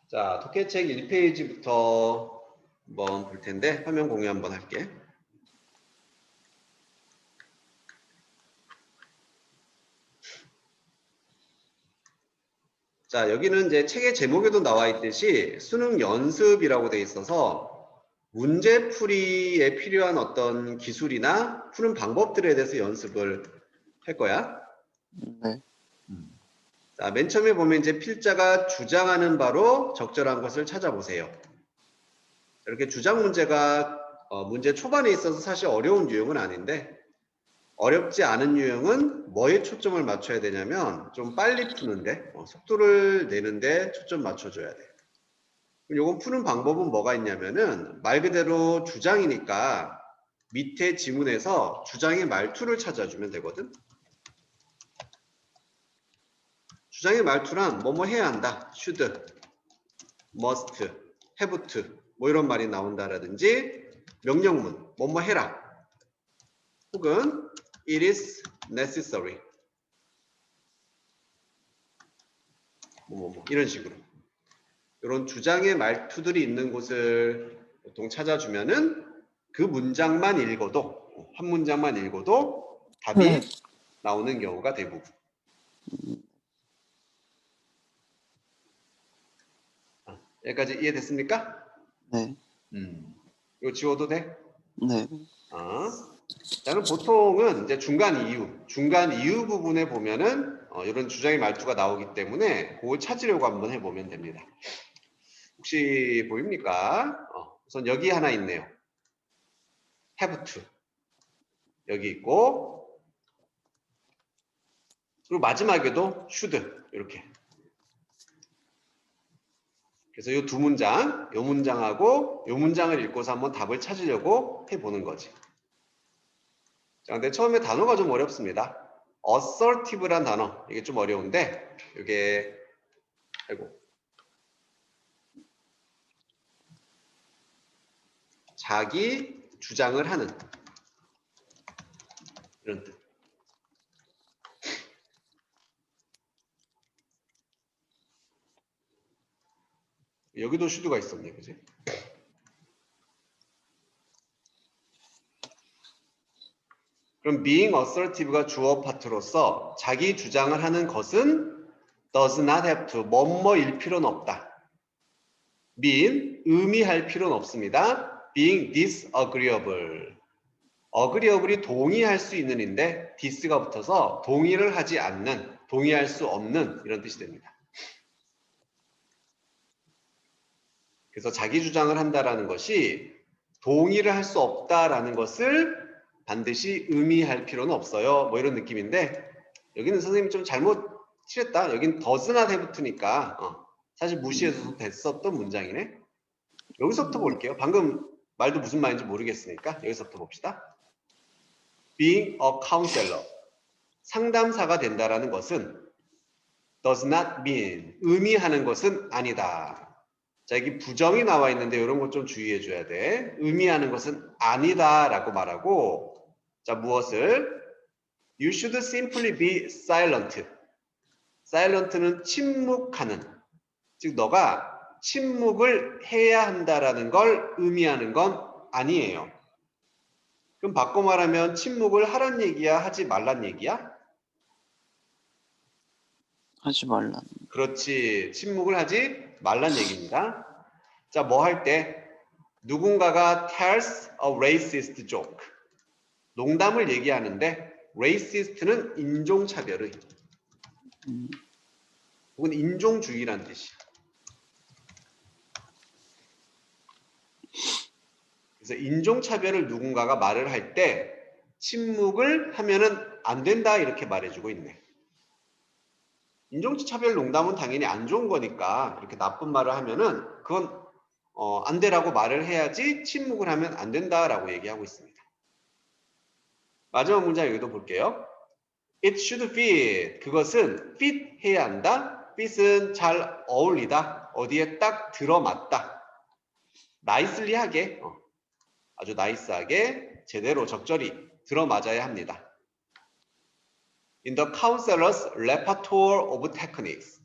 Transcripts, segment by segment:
자, 독해책 1페이지부터 한번 볼 텐데 화면 공유 한번 할게. 자, 여기는 이제 책의 제목에도 나와 있듯이 수능 연습이라고 돼 있어서 문제풀이에 필요한 어떤 기술이나 푸는 방법들에 대해서 연습을 할 거야. 네. 자, 맨 처음에 보면 이제 필자가 주장하는 바로 적절한 것을 찾아보세요. 이렇게 주장 문제가 문제 초반에 있어서 사실 어려운 유형은 아닌데, 어렵지 않은 유형은 뭐에 초점을 맞춰야 되냐면 좀 빨리 푸는데 속도를 내는데 초점 맞춰줘야 돼. 요건 푸는 방법은 뭐가 있냐면은 말 그대로 주장이니까 밑에 지문에서 주장의 말투를 찾아주면 되거든. 주장의 말투란 뭐뭐 해야 한다, should, must, have to 뭐 이런 말이 나온다라든지 명령문 뭐뭐 해라 혹은 it is necessary 뭐 이런 식으로 이런 주장의 말투들이 있는 곳을 보통 찾아주면은 그 문장만 읽어도 한 문장만 읽어도 답이 나오는 경우가 대부분. 여기까지 이해됐습니까? 네. 이거 지워도 돼? 네. 저는 보통은 이제 중간 이유 부분에 보면은 이런 주장의 말투가 나오기 때문에 그걸 찾으려고 한번 해보면 됩니다. 혹시 보입니까? 우선 여기 하나 있네요. have to 여기 있고 그리고 마지막에도 should 이렇게. 그래서 이 두 문장, 이 문장하고 이 문장을 읽고서 한번 답을 찾으려고 해보는 거지. 자, 근데 처음에 단어가 좀 어렵습니다. assertive란 단어, 이게 좀 어려운데, 이게, 아이고. 자기 주장을 하는, 이런 뜻. 여기도 should가 있었네, 그지? 그럼 being assertive가 주어 파트로서 자기 주장을 하는 것은 does not have to, 뭐뭐일 필요는 없다. mean, 의미할 필요는 없습니다. being disagreeable. agreeable이 동의할 수 있는인데 dis가 붙어서 동의를 하지 않는, 동의할 수 없는 이런 뜻이 됩니다. 그래서 자기 주장을 한다라는 것이 동의를 할 수 없다라는 것을 반드시 의미할 필요는 없어요. 뭐 이런 느낌인데 여기는 선생님이 좀 잘못 칠했다. 여긴 does not have to니까 사실 무시해도 됐었던 문장이네. 여기서부터 볼게요. 방금 말도 무슨 말인지 모르겠으니까 여기서부터 봅시다. Being a counselor, 상담사가 된다라는 것은 does not mean, 의미하는 것은 아니다. 자, 여기 부정이 나와 있는데 이런 것 좀 주의해 줘야 돼. 의미하는 것은 아니다 라고 말하고, 자, 무엇을? You should simply be silent. silent는 침묵하는, 즉 너가 침묵을 해야 한다라는 걸 의미하는 건 아니에요. 그럼 바꿔 말하면 침묵을 하란 얘기야, 하지 말란 얘기야? 하지 말란. 그렇지. 침묵을 하지 말란 얘기입니다. 자, 뭐 할 때? 누군가가 tells a racist joke. 농담을 얘기하는데 racist는 인종차별의 혹은 인종주의란 뜻이야. 그래서 인종차별을 누군가가 말을 할 때 침묵을 하면은 안 된다 이렇게 말해주고 있네. 인종차별 농담은 당연히 안 좋은 거니까 이렇게 나쁜 말을 하면은 그건 안 되라고 말을 해야지 침묵을 하면 안 된다라고 얘기하고 있습니다. 마지막 문장 여기도 볼게요. It should fit. 그것은 fit 해야 한다. fit은 잘 어울리다. 어디에 딱 들어맞다. nicely 하게, 아주 나이스하게 제대로 적절히 들어맞아야 합니다. In the counselor's repertoire of techniques.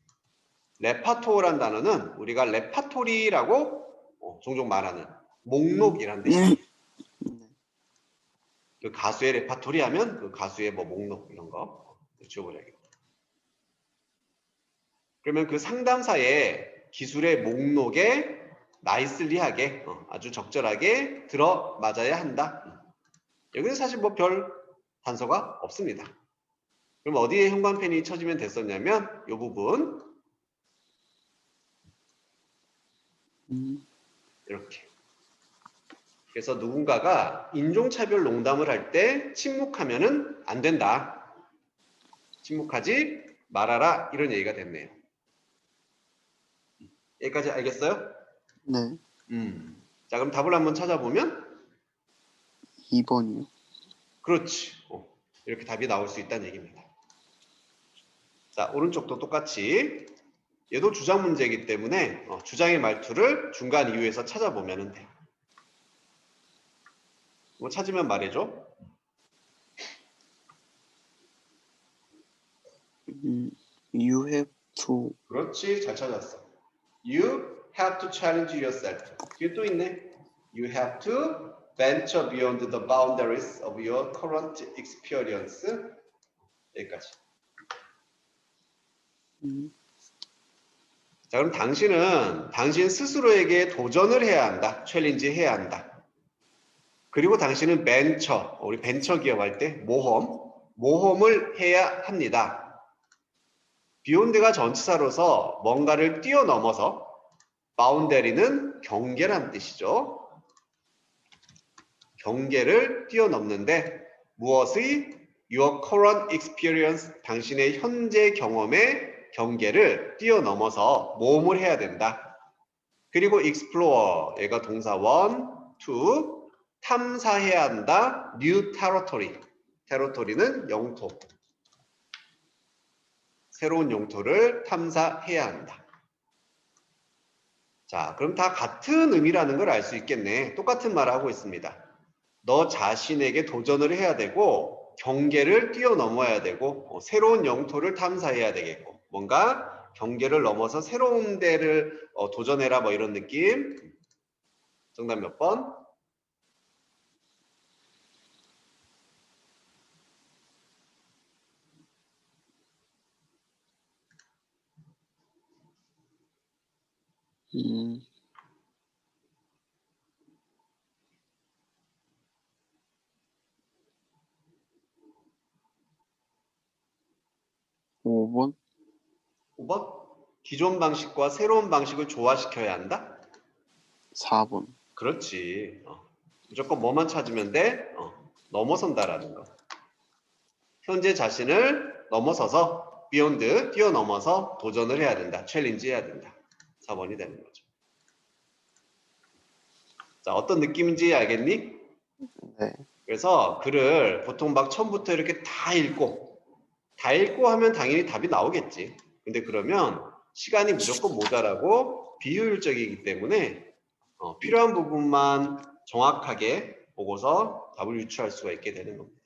레파토어란 단어는 우리가 레파토리라고 종종 말하는 목록이란 뜻입니다. 네. 그 가수의 레파토리 하면 그 가수의 뭐 목록 이런 거 지워버려야겠다. 그러면 그 상담사의 기술의 목록에 나이슬리하게 아주 적절하게 들어맞아야 한다. 여기는 사실 뭐 별 단서가 없습니다. 그럼 어디에 형광펜이 쳐지면 됐었냐면 이 부분 이렇게. 그래서 누군가가 인종차별 농담을 할 때 침묵하면은 안 된다. 침묵하지 말아라. 이런 얘기가 됐네요. 여기까지 알겠어요? 네. 자, 그럼 답을 한번 찾아보면 2번이요. 그렇지. 이렇게 답이 나올 수 있다는 얘기입니다. 자, 오른쪽도 똑같이 얘도 주장 문제이기 때문에 주장의 말투를 중간 이유에서 찾아보면 돼요. 뭐 찾으면 말해줘. You have to. 그렇지, 잘 찾았어. You have to challenge yourself. 뒤에 또 있네. You have to venture beyond the boundaries of your current experience. 여기까지. 자, 그럼 당신은 당신 스스로에게 도전을 해야 한다. 챌린지 해야 한다. 그리고 당신은 벤처, 우리 벤처 기업 할 때 모험을 해야 합니다. 비욘드가 전치사로서 뭔가를 뛰어넘어서 바운데리는 경계란 뜻이죠. 경계를 뛰어넘는데 무엇의 your current experience, 당신의 현재 경험의 경계를 뛰어넘어서 모험을 해야 된다. 그리고 explore, 얘가 동사 1, 2, 탐사해야 한다. new territory, territory는 영토. 새로운 영토를 탐사해야 한다. 자, 그럼 다 같은 의미라는 걸 알 수 있겠네. 똑같은 말을 하고 있습니다. 너 자신에게 도전을 해야 되고 경계를 뛰어넘어야 되고 새로운 영토를 탐사해야 되겠고 뭔가 경계를 넘어서 새로운 데를 도전해라 뭐 이런 느낌. 정답 몇 번? 5번? 5번? 기존 방식과 새로운 방식을 조화시켜야 한다? 4번. 그렇지. 무조건 뭐만 찾으면 돼? 넘어선다라는 거. 현재 자신을 넘어서서 beyond, 뛰어넘어서 도전을 해야 된다. 챌린지 해야 된다. 4번이 되는 거죠. 자, 어떤 느낌인지 알겠니? 네. 그래서 글을 보통 막 처음부터 이렇게 다 읽고 하면 당연히 답이 나오겠지. 근데 그러면 시간이 무조건 모자라고 비효율적이기 때문에 필요한 부분만 정확하게 보고서 답을 유추할 수가 있게 되는 겁니다.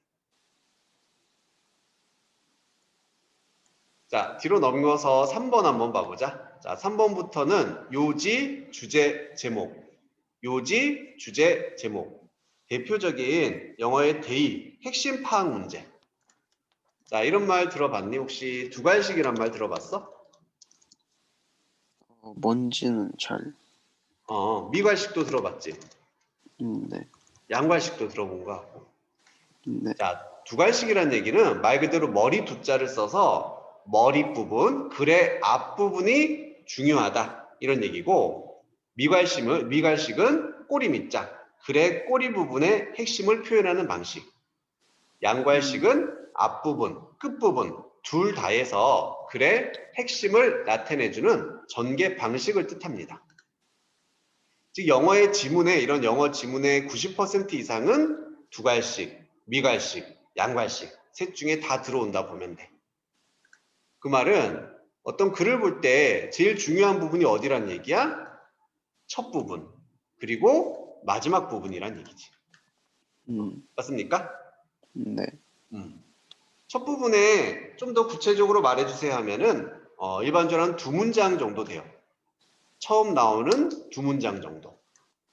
자, 뒤로 넘겨서 3번 한번 봐보자. 자, 3번부터는 요지, 주제, 제목. 요지, 주제, 제목. 대표적인 영어의 대의, 핵심 파악 문제. 자, 이런 말 들어봤니? 혹시 두괄식이란 말 들어봤어? 뭔지는 잘. 미괄식도 들어봤지? 네. 양괄식도 들어본 것 같고. 네. 자, 두괄식이란 얘기는 말 그대로 머리 두자를 써서 머리 부분, 글의 앞부분이 중요하다. 이런 얘기고, 미괄식은 꼬리 밑자, 글의 꼬리 부분의 핵심을 표현하는 방식. 양괄식은 앞부분, 끝부분 둘 다에서 글의 핵심을 나타내주는 전개 방식을 뜻합니다. 즉 영어의 지문에 이런 영어 지문의 90% 이상은 두괄식, 미괄식, 양괄식 셋 중에 다 들어온다 보면 돼. 그 말은 어떤 글을 볼 때 제일 중요한 부분이 어디란 얘기야? 첫 부분 그리고 마지막 부분이란 얘기지. 맞습니까? 네. 첫 부분에 좀 더 구체적으로 말해주세요 하면은 일반적으로 한 2문장 정도 돼요. 처음 나오는 2문장 정도.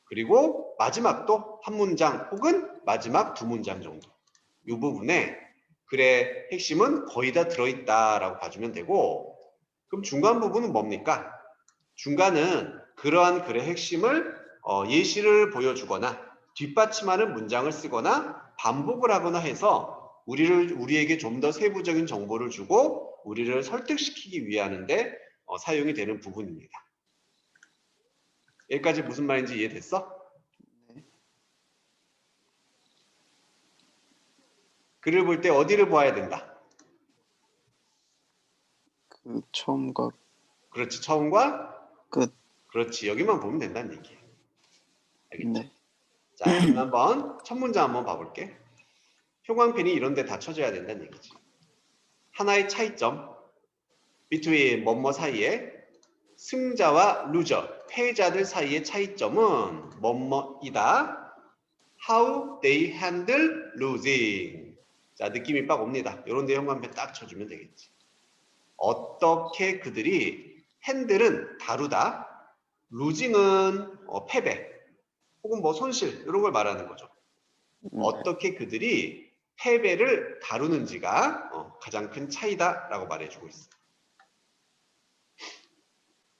그리고 마지막도 1문장 혹은 마지막 2문장 정도. 이 부분에 글의 핵심은 거의 다 들어있다라고 봐주면 되고, 그럼 중간 부분은 뭡니까? 중간은 그러한 글의 핵심을 예시를 보여주거나 뒷받침하는 문장을 쓰거나 반복을 하거나 해서 우리에게 좀 더 세부적인 정보를 주고 우리를 설득시키기 위하는데 사용이 되는 부분입니다. 여기까지 무슨 말인지 이해됐어? 네. 글을 볼 때 어디를 보아야 된다? 그 처음과 그렇지, 처음과 끝. 그렇지, 여기만 보면 된다는 얘기예요. 알겠죠? 네. 자, 그럼 한번 첫 문장 한번 봐볼게. 형광펜이 이런 데 다 쳐져야 된다는 얘기지. 하나의 차이점, between 뭐뭐 사이에 승자와 루저, 패자들 사이의 차이점은 뭐뭐이다. How they handle losing. 자, 느낌이 빡 옵니다. 이런 데 형광펜 딱 쳐주면 되겠지. 어떻게 그들이 핸들은 다루다, losing은 패배 혹은 뭐 손실 이런 걸 말하는 거죠. 어떻게 그들이 패배를 다루는지가 가장 큰 차이다라고 말해주고 있어요.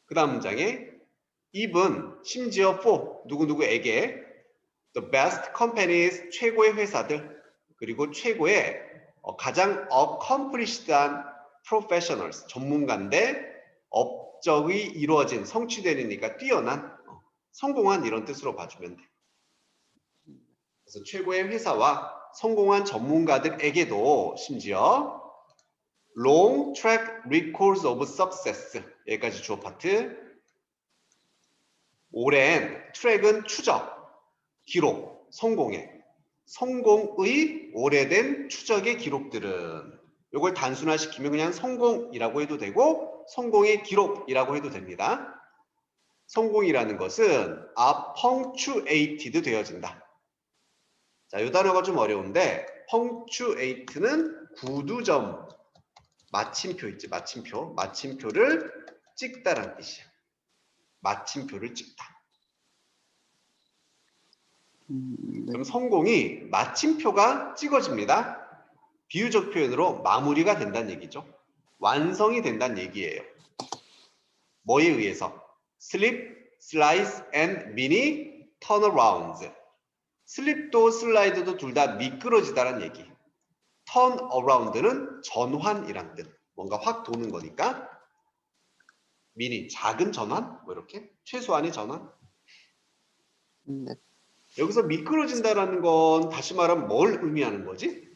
그 다음 문장에 even 심지어 for 누구누구에게 the best companies 최고의 회사들 그리고 최고의 가장 accomplished한 professionals 전문가인데 업적이 이루어진 성취되니까 뛰어난 성공한 이런 뜻으로 봐주면 돼. 그래서 최고의 회사와 성공한 전문가들에게도 심지어 long track records of success 여기까지 주어 파트. 오랜 트랙은 추적, 기록, 성공의 오래된 추적의 기록들은 이걸 단순화시키면 그냥 성공이라고 해도 되고 성공의 기록이라고 해도 됩니다. 성공이라는 것은 punctuated 되어진다. 자, 이 단어가 좀 어려운데 punctuate는 구두점, 마침표 있지, 마침표. 마침표를 찍다라는 뜻이야. 마침표를 찍다. 네. 그럼 성공이 마침표가 찍어집니다. 비유적 표현으로 마무리가 된다는 얘기죠. 완성이 된다는 얘기예요. 뭐에 의해서? Slip, slice, and mini turnarounds. 슬립도 슬라이드도 둘 다 미끄러지다라는 얘기. 턴어라운드는 전환이란 뜻. 뭔가 확 도는 거니까. 미니, 작은 전환? 뭐 이렇게? 최소한의 전환? 네. 여기서 미끄러진다라는 건 다시 말하면 뭘 의미하는 거지?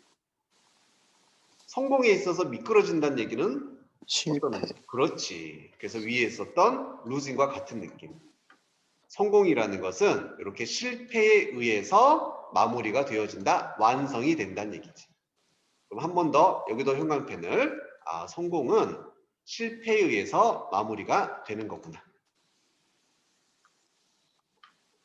성공에 있어서 미끄러진다는 얘기는 실패. 그렇지. 그래서 위에 있었던 루징과 같은 느낌. 성공이라는 것은 이렇게 실패에 의해서 마무리가 되어진다, 완성이 된다는 얘기지. 그럼 한 번 더 여기도 형광펜을 성공은 실패에 의해서 마무리가 되는 거구나.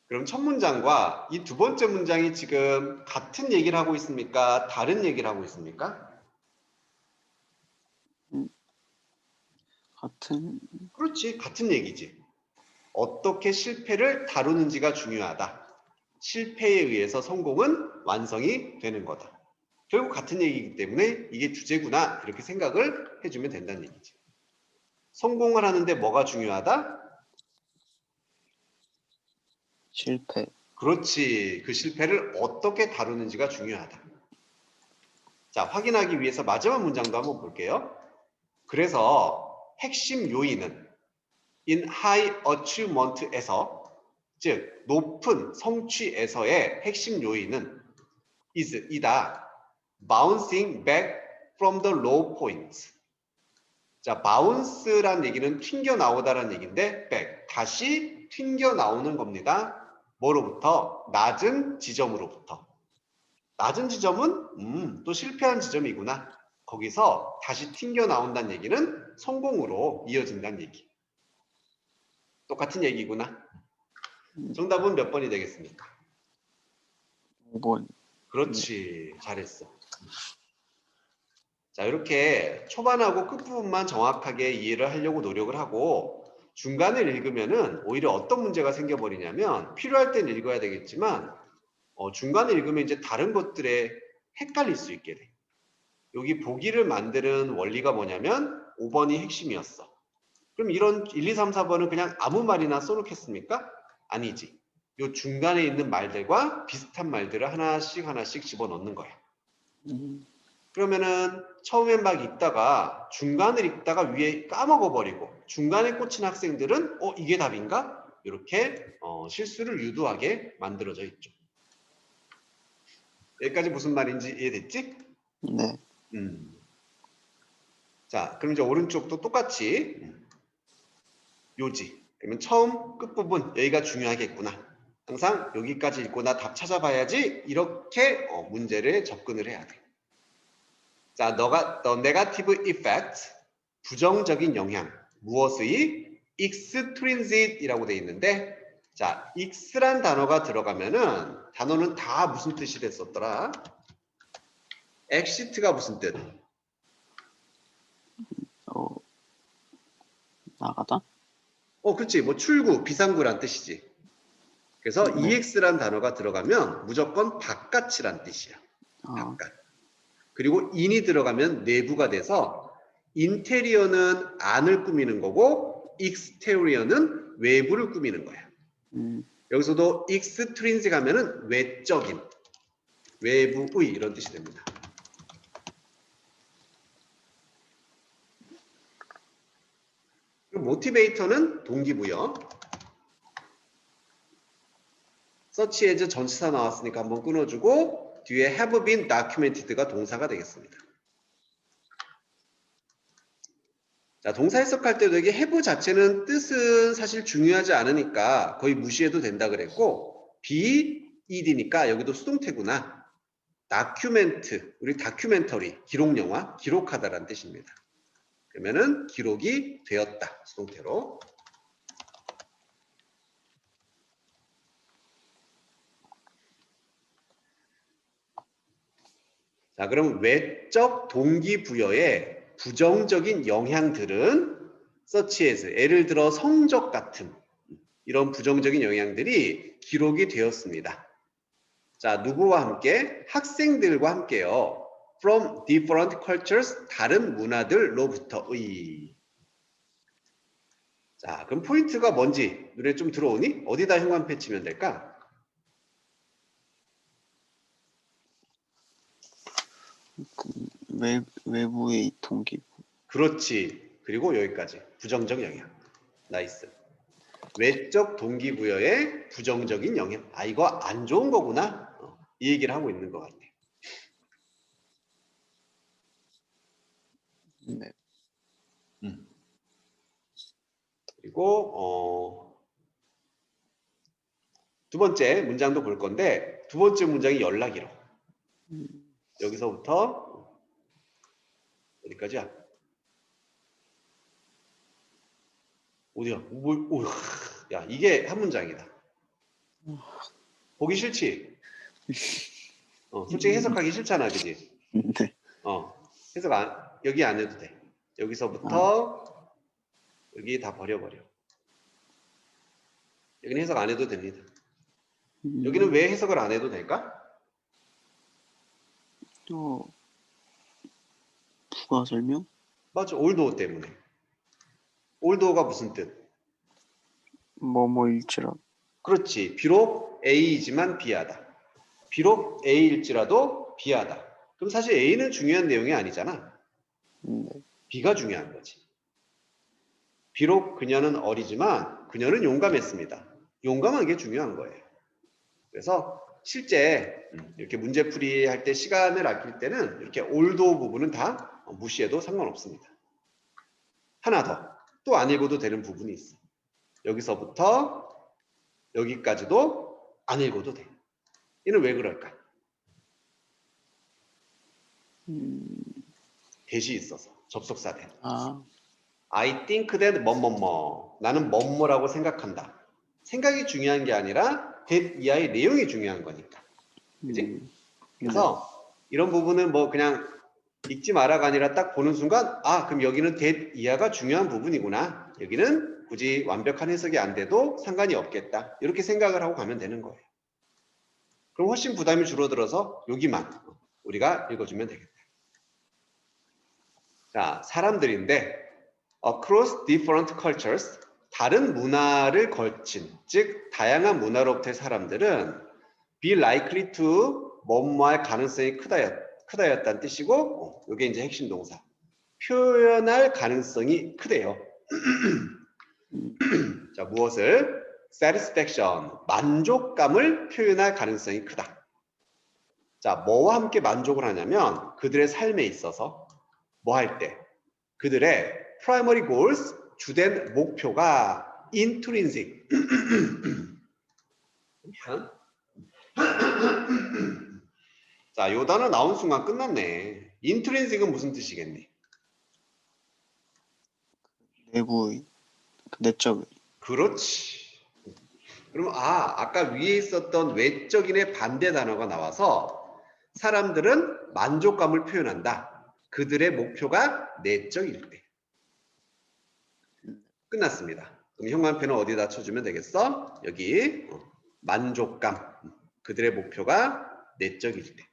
그럼 첫 문장과 이 두 번째 문장이 지금 같은 얘기를 하고 있습니까? 다른 얘기를 하고 있습니까? 같은. 그렇지, 같은 얘기지. 어떻게 실패를 다루는지가 중요하다. 실패에 의해서 성공은 완성이 되는 거다. 결국 같은 얘기이기 때문에 이게 주제구나 이렇게 생각을 해주면 된다는 얘기지. 성공을 하는데 뭐가 중요하다? 실패. 그렇지. 그 실패를 어떻게 다루는지가 중요하다. 자, 확인하기 위해서 마지막 문장도 한번 볼게요. 그래서 핵심 요인은 in high achievement에서 즉 높은 성취에서의 핵심 요인은 이다. bouncing back from the low points. 자, bounce란 얘기는 튕겨 나오다라는 얘기인데 back, 다시 튕겨 나오는 겁니다. 뭐로부터? 낮은 지점으로부터. 낮은 지점은 또 실패한 지점이구나. 거기서 다시 튕겨 나온다는 얘기는 성공으로 이어진다는 얘기. 똑같은 얘기구나. 정답은 몇 번이 되겠습니까? 5번. 그렇지. 잘했어. 자, 이렇게 초반하고 끝부분만 정확하게 이해를 하려고 노력을 하고 중간을 읽으면은 오히려 어떤 문제가 생겨버리냐면 필요할 땐 읽어야 되겠지만 중간에 읽으면 이제 다른 것들에 헷갈릴 수 있게 돼. 여기 보기를 만드는 원리가 뭐냐면 5번이 핵심이었어. 그럼 이런 1, 2, 3, 4번은 그냥 아무 말이나 써놓겠습니까? 아니지. 요 중간에 있는 말들과 비슷한 말들을 하나씩 하나씩 집어넣는 거야. 그러면은 처음엔 막 읽다가 중간을 읽다가 위에 까먹어버리고 중간에 꽂힌 학생들은 이게 답인가? 이렇게 실수를 유도하게 만들어져 있죠. 여기까지 무슨 말인지 이해됐지? 네. 자, 그럼 이제 오른쪽도 똑같이 요지. 그러면 처음 끝부분 여기가 중요하겠구나. 항상 여기까지 읽고 나 답 찾아봐야지. 이렇게 문제를 접근을 해야 돼. 자, the negative effect, 부정적인 영향. 무엇의? extrinsic 이라고 돼 있는데, 자, x란 단어가 들어가면은 단어는 다 무슨 뜻이 됐었더라? exit가 무슨 뜻? 나가다? 그렇지. 뭐 출구, 비상구란 뜻이지. 그래서 네. ex란 단어가 들어가면 무조건 바깥이란 뜻이야. 바깥. 그리고 in이 들어가면 내부가 돼서 인테리어는 안을 꾸미는 거고 exterior는 외부를 꾸미는 거야. 여기서도 extrinsic 하면은 외적인, 외부의 이런 뜻이 됩니다. 그리고 모티베이터는 동기부여. search as 전치사 나왔으니까 한번 끊어주고 뒤에 have been documented가 동사가 되겠습니다. 자, 동사 해석할 때도 이게 have 자체는 뜻은 사실 중요하지 않으니까 거의 무시해도 된다 그랬고 be, ed니까 여기도 수동태구나. document, 우리 다큐멘터리, 기록영화, 기록하다라는 뜻입니다. 그러면은 기록이 되었다, 수동태로. 자, 그럼 외적 동기부여의 부정적인 영향들은 such as, 예를 들어 성적 같은 이런 부정적인 영향들이 기록이 되었습니다. 자, 누구와 함께? 학생들과 함께요. From different cultures, 다른 문화들로부터의. 자, 그럼 포인트가 뭔지 눈에 좀 들어오니? 어디다 흉한 치면 될까? 외부의 동기부. 그렇지. 그리고 여기까지. 부정적 영향. 나이스. 외적 동기부여의 부정적인 영향. 아, 이거 안 좋은 거구나. 이 얘기를 하고 있는 것 같아. 네. 그리고 두 번째 문장도 볼 건데 두 번째 문장이 연락이로. 여기서부터 어디까지야? 어디야? 야, 이게 한 문장이다. 보기 싫지? 솔직히 해석하기 싫잖아, 그지? 네. 해석 여기 안 해도 돼. 여기서부터 여기 다 버려버려. 여기는 해석 안 해도 됩니다. 여기는 왜 해석을 안 해도 될까? 부가 설명? 맞아, 올도어 때문에. 올도어가 무슨 뜻? 뭐뭐일지라. 그렇지. 비록 A이지만 B하다. 비록 A일지라도 B하다. 그럼 사실 A는 중요한 내용이 아니잖아. 네. B가 중요한 거지. 비록 그녀는 어리지만 그녀는 용감했습니다. 용감한 게 중요한 거예요. 그래서 실제 이렇게 문제풀이 할 때 시간을 아낄 때는 이렇게 올도 부분은 다 무시해도 상관없습니다. 하나 더. 또 안 읽어도 되는 부분이 있어. 여기서부터 여기까지도 안 읽어도 돼. 얘는 왜 그럴까? 대시 있어서. 접속사 대. I think that 뭐뭐뭐. 나는 뭐뭐라고 생각한다. 생각이 중요한 게 아니라 that 이하의 내용이 중요한 거니까. 그지? 그래서 이런 부분은 뭐 그냥 읽지 마라가 아니라 딱 보는 순간 아 그럼 여기는 that 이하가 중요한 부분이구나. 여기는 굳이 완벽한 해석이 안 돼도 상관이 없겠다. 이렇게 생각을 하고 가면 되는 거예요. 그럼 훨씬 부담이 줄어들어서 여기만 우리가 읽어주면 되겠다. 자, 사람들인데 across different cultures 다른 문화를 걸친 즉 다양한 문화로부터의 사람들은 be likely to 뭐뭐할 가능성이 크다였다는 뜻이고 이게 이제 핵심 동사 표현할 가능성이 크대요. 자, 무엇을? satisfaction 만족감을 표현할 가능성이 크다. 자, 뭐와 함께 만족을 하냐면 그들의 삶에 있어서 뭐 할 때? 그들의 primary goals, 주된 목표가 intrinsic. 자, 요 단어 나온 순간 끝났네. intrinsic은 무슨 뜻이겠니? 내부의 내적. 그렇지. 그럼 아까 위에 있었던 외적인의 반대 단어가 나와서 사람들은 만족감을 표현한다. 그들의 목표가 내적일 때. 끝났습니다. 그럼 형광펜을 어디다 쳐주면 되겠어? 여기 만족감. 그들의 목표가 내적일 때.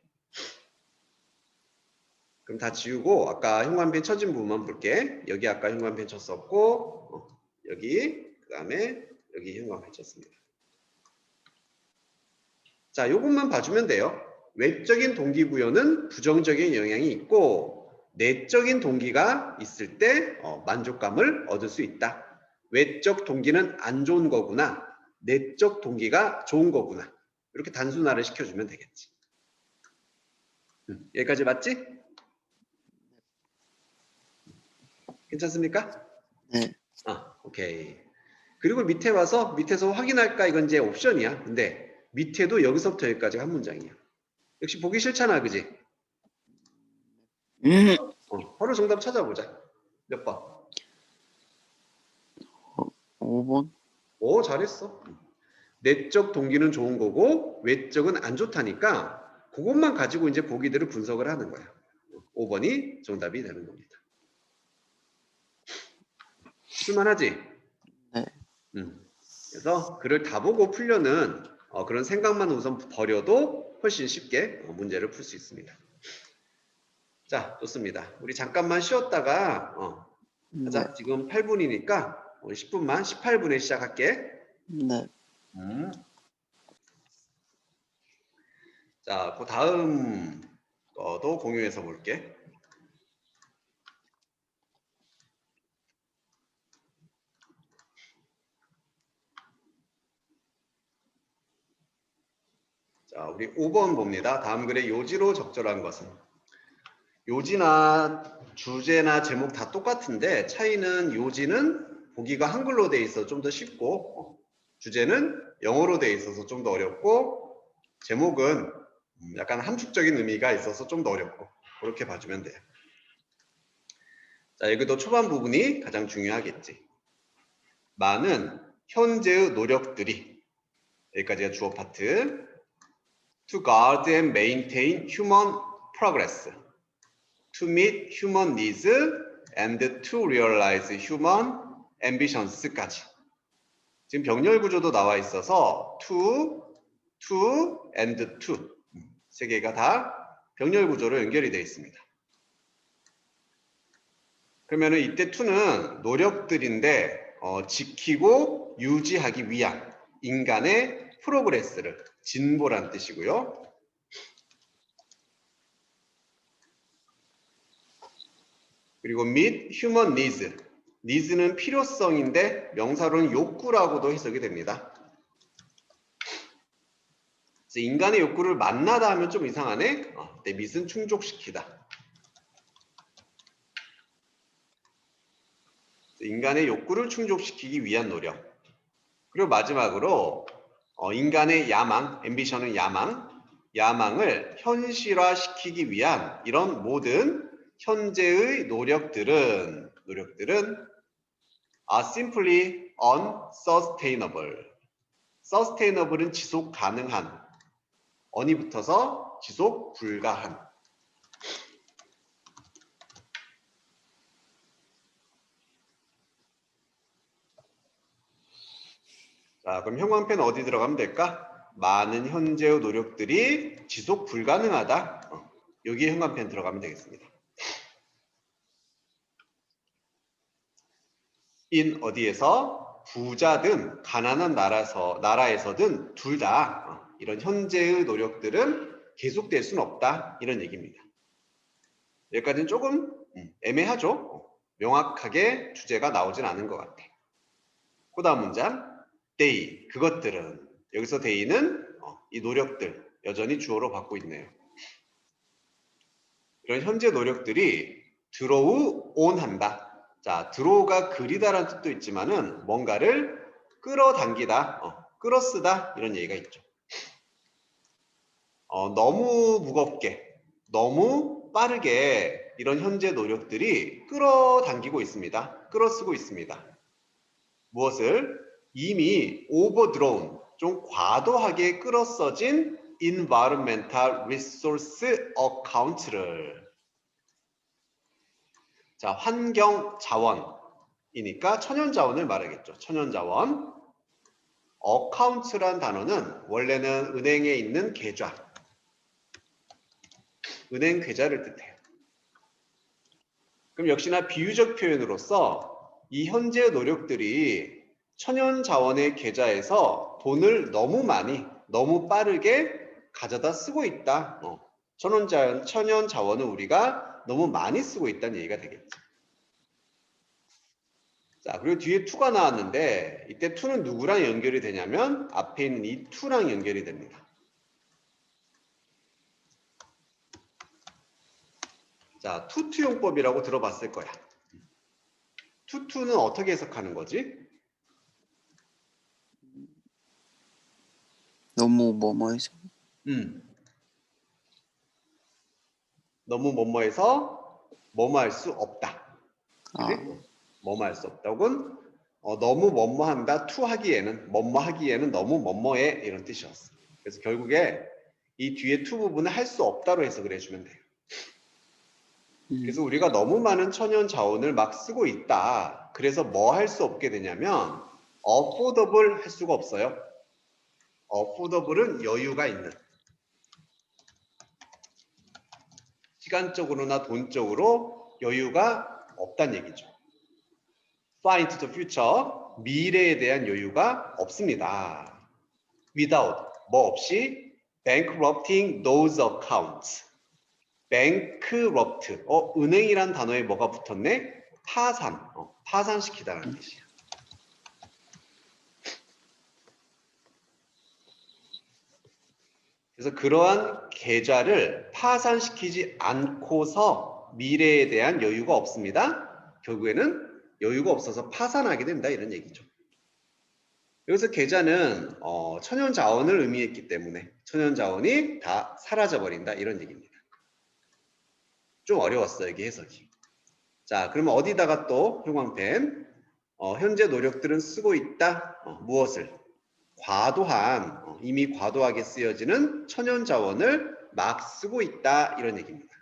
그럼 다 지우고 아까 형광펜 쳐진 부분만 볼게. 여기 아까 형광펜 쳤었고 여기 그 다음에 여기 형광펜 쳤습니다. 자, 요것만 봐주면 돼요. 외적인 동기부여는 부정적인 영향이 있고 내적인 동기가 있을 때 만족감을 얻을 수 있다. 외적 동기는 안 좋은 거구나. 내적 동기가 좋은 거구나. 이렇게 단순화를 시켜주면 되겠지. 여기까지 맞지? 괜찮습니까? 네. 오케이. 그리고 밑에 와서 밑에서 확인할까 이건 이제 옵션이야. 근데 밑에도 여기서부터 여기까지가 한 문장이야. 역시 보기 싫잖아, 그지? 바로 정답 찾아보자. 몇 번? 5번? 오, 잘했어. 내적 동기는 좋은 거고 외적은 안 좋다니까 그것만 가지고 이제 보기들을 분석을 하는 거야. 5번이 정답이 되는 겁니다. 쓸만하지? 네. 그래서 글을 다 보고 풀려는 그런 생각만 우선 버려도 훨씬 쉽게 문제를 풀 수 있습니다. 자, 좋습니다. 우리 잠깐만 쉬었다가 하자. 네. 지금 8분이니까 10분만 18분에 시작할게. 네. 자, 그 다음 거도 공유해서 볼게. 자, 우리 5번 봅니다. 다음 글의 요지로 적절한 것은. 요지나 주제나 제목 다 똑같은데 차이는 요지는 보기가 한글로 돼 있어 좀 더 쉽고 주제는 영어로 돼 있어서 좀 더 어렵고 제목은 약간 함축적인 의미가 있어서 좀 더 어렵고 그렇게 봐주면 돼요. 자, 여기도 초반 부분이 가장 중요하겠지. 많은 현재의 노력들이 여기까지가 주어 파트 to guard and maintain human progress to meet human needs and to realize human ambitions까지. 지금 병렬 구조도 나와 있어서 to and to 세 개가 다 병렬 구조로 연결이 되어 있습니다. 그러면은 이때 to는 노력들인데 지키고 유지하기 위한 인간의 프로그레스를 진보란 뜻이고요. 그리고 meet human needs. needs는 필요성인데 명사로는 욕구라고도 해석이 됩니다. 그래서 인간의 욕구를 만나다 하면 좀 이상하네. 근데 meet은 충족시키다. 인간의 욕구를 충족시키기 위한 노력. 그리고 마지막으로 인간의 야망, 앰비션은 야망을 현실화시키기 위한 이런 모든 현재의 노력들은 are simply unsustainable. sustainable은 지속 가능한, on이 붙어서 지속 불가한. 자, 그럼 형광펜 어디 들어가면 될까? 많은 현재의 노력들이 지속 불가능하다. 여기에 형광펜 들어가면 되겠습니다. in 어디에서? 부자든 가난한 나라에서든 둘 다 이런 현재의 노력들은 계속될 수는 없다. 이런 얘기입니다. 여기까지는 조금 애매하죠? 명확하게 주제가 나오진 않은 것 같아. 그 다음 문장 they, 그것들은. 여기서 they는 이 노력들, 여전히 주어로 받고 있네요. 이런 현재 노력들이 draw on 한다. 자, draw가 그리다라는 뜻도 있지만은 뭔가를 끌어당기다, 끌어쓰다 이런 얘기가 있죠. 너무 무겁게, 너무 빠르게 이런 현재 노력들이 끌어당기고 있습니다. 끌어쓰고 있습니다. 무엇을? 이미 overdrawn, 좀 과도하게 끌어써진 environmental resource account를. 자, 환경 자원이니까 천연 자원을 말하겠죠. 천연 자원. account란 단어는 원래는 은행에 있는 계좌, 은행 계좌를 뜻해요. 그럼 역시나 비유적 표현으로서 이 현재 노력들이 천연 자원의 계좌에서 돈을 너무 많이, 너무 빠르게 가져다 쓰고 있다. 천연 자원을 우리가 너무 많이 쓰고 있다는 얘기가 되겠죠. 자, 그리고 뒤에 to가 나왔는데 이때 to는 누구랑 연결이 되냐면 앞에 있는 이 to랑 연결이 됩니다. 자, 투투용법이라고 들어봤을 거야. 투투는 어떻게 해석하는 거지? 너무 뭐뭐해서. 너무 뭐뭐해서 뭐뭐 할 수 없다. 그지? 아, 뭐뭐 할 수 없다. 혹은 너무 뭐뭐 한다. 투 하기에는, 뭐뭐 하기에는 너무 뭐뭐해. 이런 뜻이었어. 그래서 결국에 이 뒤에 투 부분을 할 수 없다로 해석을 해주면 돼요. 그래서 우리가 너무 많은 천연 자원을 막 쓰고 있다. 그래서 뭐 할 수 없게 되냐면 affordable 할 수가 없어요. affordable은 여유가 있는, 시간적으로나 돈적으로 여유가 없다는 얘기죠. far into the future, 미래에 대한 여유가 없습니다. without, 뭐 없이 bankrupting those accounts. bankrupt, 은행이란 단어에 뭐가 붙었네? 파산, 파산시키다라는 뜻이야. 그래서 그러한 계좌를 파산시키지 않고서 미래에 대한 여유가 없습니다. 결국에는 여유가 없어서 파산하게 된다 이런 얘기죠. 여기서 계좌는 천연 자원을 의미했기 때문에 천연 자원이 다 사라져 버린다 이런 얘기입니다. 좀 어려웠어요 이게 해석이. 자, 그러면 어디다가 또 형광펜 현재 노력들은 쓰고 있다. 무엇을? 과도한, 이미 과도하게 쓰여지는 천연 자원을 막 쓰고 있다 이런 얘기입니다.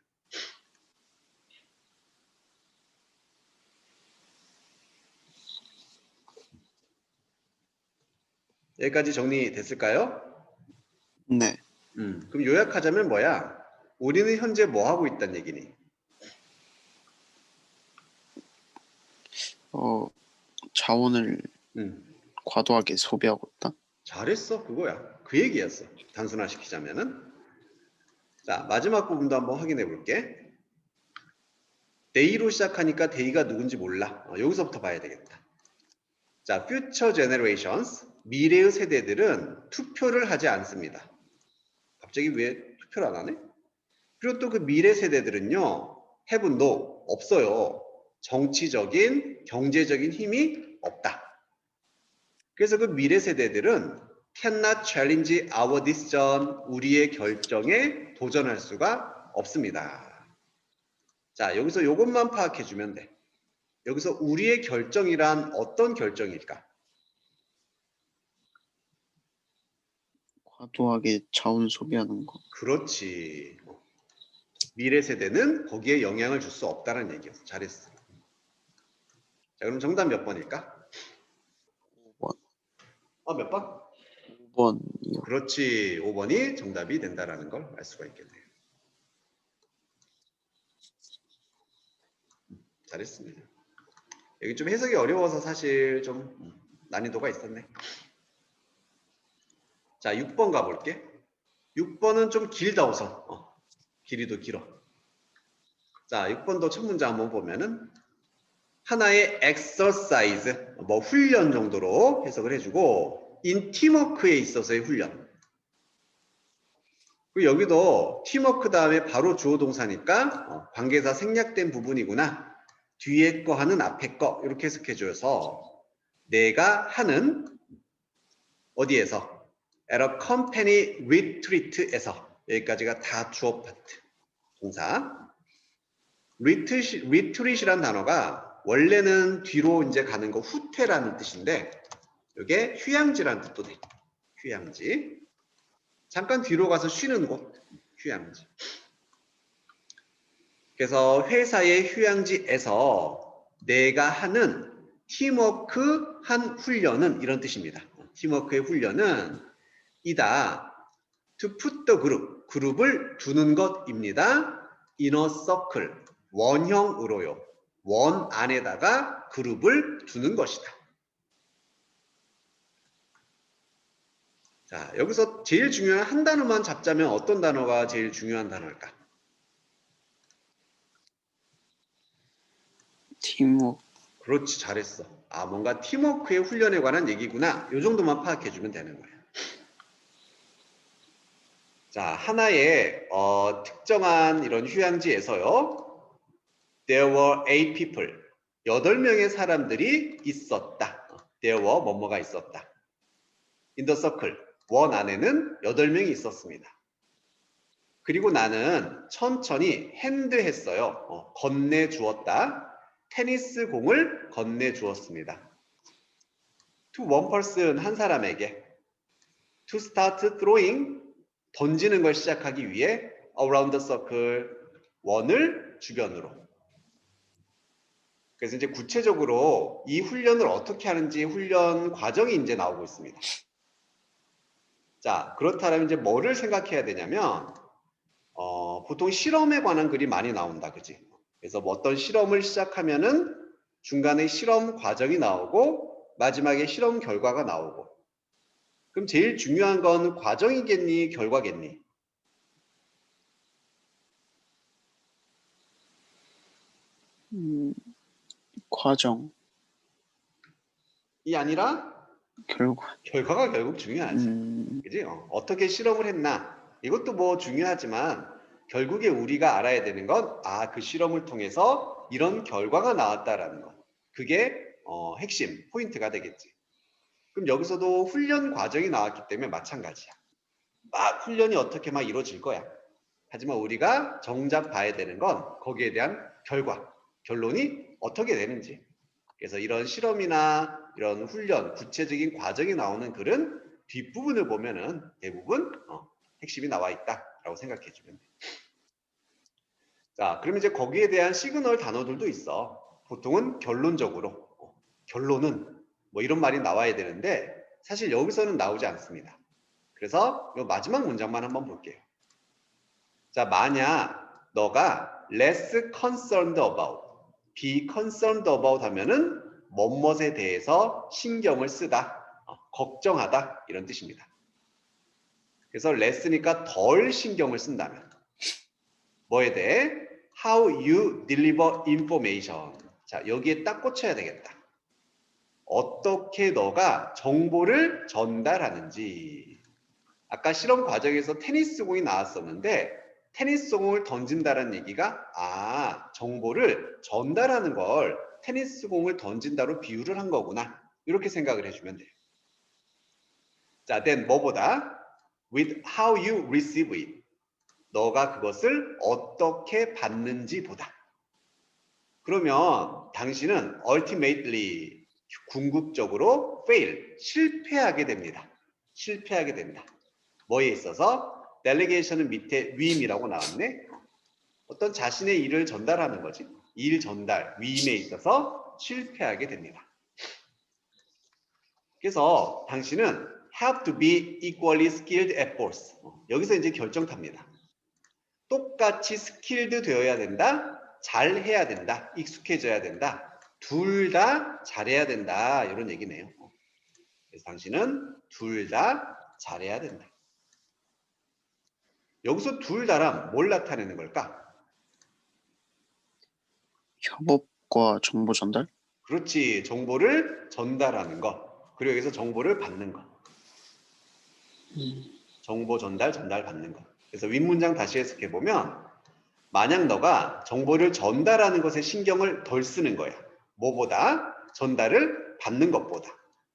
여기까지 정리됐을까요? 네. 그럼 요약하자면 뭐야? 우리는 현재 뭐 하고 있다는 얘기니? 자원을 과도하게 소비하고 있다. 잘했어, 그거야. 그 얘기였어. 단순화시키자면은. 자, 마지막 부분도 한번 확인해 볼게. day로 시작하니까 day가 누군지 몰라. 여기서부터 봐야 되겠다. 자, future generations, 미래의 세대들은 투표를 하지 않습니다. 갑자기 왜 투표를 안 하네? 그리고 또 그 미래 세대들은요, have no, 없어요. 정치적인, 경제적인 힘이 없다. 그래서 그 미래 세대들은 cannot challenge our decision, 우리의 결정에 도전할 수가 없습니다. 자, 여기서 이것만 파악해 주면 돼. 여기서 우리의 결정이란 어떤 결정일까? 과도하게 자원 소비하는 거. 그렇지. 미래 세대는 거기에 영향을 줄 수 없다는 얘기였어. 잘했어. 자, 그럼 정답 몇 번일까? 5번. 몇 번? 5번이요. 그렇지. 5번이 정답이 된다라는 걸 알 수가 있겠네요. 잘했습니다. 여기 좀 해석이 어려워서 사실 좀 난이도가 있었네. 자, 6번 가볼게. 6번은 좀 길다 우선. 길이도 길어. 자, 6번도 첫 문장 한번 보면은 하나의 exercise, 뭐 훈련 정도로 해석을 해주고 in teamwork에 있어서의 훈련. 그리고 여기도 팀워크 다음에 바로 주어 동사니까 관계사 생략된 부분이구나. 뒤에 거 하는 앞에 거 이렇게 해석해줘서 내가 하는 어디에서? at a company retreat에서 여기까지가 다 주어 파트 동사. retreat이란 단어가 원래는 뒤로 이제 가는 거 후퇴라는 뜻인데 이게 휴양지라는 뜻도 돼. 휴양지. 잠깐 뒤로 가서 쉬는 곳. 휴양지. 그래서 회사의 휴양지에서 내가 하는 팀워크 한 훈련은 이런 뜻입니다. 팀워크의 훈련은 이다. to put the group, 그룹을 두는 것입니다. in a circle, 원형으로요. 원 안에다가 그룹을 두는 것이다. 자, 여기서 제일 중요한 한 단어만 잡자면 어떤 단어가 제일 중요한 단어일까? 팀워크. 그렇지, 잘했어. 아, 뭔가 팀워크의 훈련에 관한 얘기구나. 이 정도만 파악해주면 되는 거야. 자, 하나의 특정한 이런 휴양지에서요. There were 8 people. 8명의 사람들이 있었다. There were 뭐뭐가 있었다. In the circle. 원 안에는 8명이 있었습니다. 그리고 나는 천천히 핸드했어요. 건네주었다. 테니스 공을 건네주었습니다. To one person, 한 사람에게. To start throwing, 던지는 걸 시작하기 위해 around the circle, 원을 주변으로. 그래서 이제 구체적으로 이 훈련을 어떻게 하는지 훈련 과정이 이제 나오고 있습니다. 자, 그렇다면 이제 뭐를 생각해야 되냐면 보통 실험에 관한 글이 많이 나온다, 그지? 그래서 뭐 어떤 실험을 시작하면은 중간에 실험 과정이 나오고 마지막에 실험 결과가 나오고. 그럼 제일 중요한 건 과정이겠니, 결과겠니? 과정. 이 아니라 결과가 결국 중요하지. 그지? 어떻게 실험을 했나? 이것도 뭐 중요하지만 결국에 우리가 알아야 되는 건 그 실험을 통해서 이런 결과가 나왔다라는 거. 그게 핵심 포인트가 되겠지. 그럼 여기서도 훈련 과정이 나왔기 때문에 마찬가지야. 막 훈련이 어떻게 막 이루어질 거야. 하지만 우리가 정작 봐야 되는 건 거기에 대한 결과, 결론이 어떻게 되는지. 그래서 이런 실험이나 이런 훈련, 구체적인 과정이 나오는 글은 뒷부분을 보면은 대부분 핵심이 나와 있다라고 생각해 주면 돼. 자, 그러면 이제 거기에 대한 시그널 단어들도 있어. 보통은 결론적으로, 결론은 뭐 이런 말이 나와야 되는데 사실 여기서는 나오지 않습니다. 그래서 이 마지막 문장만 한번 볼게요. 자, 만약 너가 less concerned about, be concerned about 하면은 뭐뭇에 대해서 신경을 쓰다, 걱정하다 이런 뜻입니다. 그래서 less니까 덜 신경을 쓴다면 뭐에 대해? How you deliver information. 자, 여기에 딱 꽂혀야 되겠다. 어떻게 너가 정보를 전달하는지. 아까 실험 과정에서 테니스 공이 나왔었는데 테니스 공을 던진다는 얘기가 정보를 전달하는 걸 테니스 공을 던진다로 비유를 한 거구나. 이렇게 생각을 해주면 돼요. 자, then 뭐보다? With how you receive it. 너가 그것을 어떻게 받는지 보다. 그러면 당신은 ultimately, 궁극적으로 fail, 실패하게 됩니다. 실패하게 된다. 뭐에 있어서? delegation은 밑에 위임이라고 나왔네. 어떤 자신의 일을 전달하는 거지. 일 전달, 위임에 있어서 실패하게 됩니다. 그래서 당신은 have to be equally skilled at both. 여기서 이제 결정탑니다. 똑같이 스킬드 되어야 된다, 잘해야 된다, 익숙해져야 된다, 둘 다 잘해야 된다, 이런 얘기네요. 그래서 당신은 둘 다 잘해야 된다. 여기서 둘 다란 뭘 나타내는 걸까? 협업과 정보 전달? 그렇지, 정보를 전달하는 거, 그리고 여기서 정보를 받는 거. 정보 전달, 전달 받는 거. 그래서 윗문장 다시 해석해 보면, 만약 너가 정보를 전달하는 것에 신경을 덜 쓰는 거야. 뭐보다? 전달을 받는 것보다.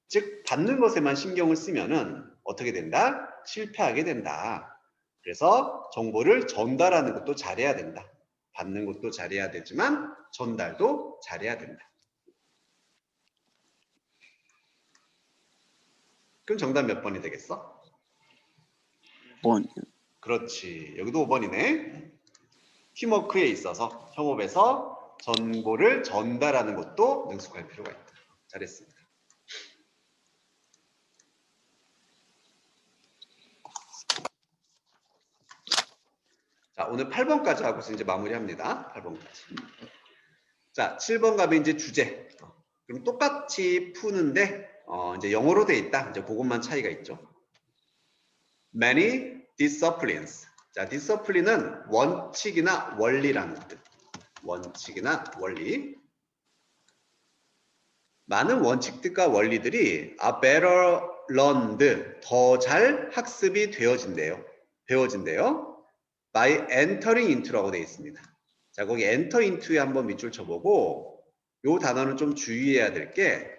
즉 받는 것에만 신경을 쓰면은 어떻게 된다? 실패하게 된다. 그래서 정보를 전달하는 것도 잘해야 된다. 받는 것도 잘해야 되지만 전달도 잘해야 된다. 그럼 정답 몇 번이 되겠어? 5번이요. 그렇지. 여기도 5번이네. 팀워크에 있어서 협업에서 정보를 전달하는 것도 능숙할 필요가 있다. 잘했습니다. 자, 오늘 8번까지 하고서 이제 마무리합니다. 8번까지. 자, 7번 가면 이제 주제. 그럼 똑같이 푸는데 이제 영어로 돼 있다. 이제 그것만 차이가 있죠. Many disciplines. 자, discipline은 원칙이나 원리라는 뜻. 원칙이나 원리. 많은 원칙들과 원리들이 are better learned. 더 잘 학습이 되어진대요. 배워진대요. by entering into라고 되어 있습니다. 자, 거기 enter into에 한번 밑줄 쳐보고 요 단어는 좀 주의해야 될 게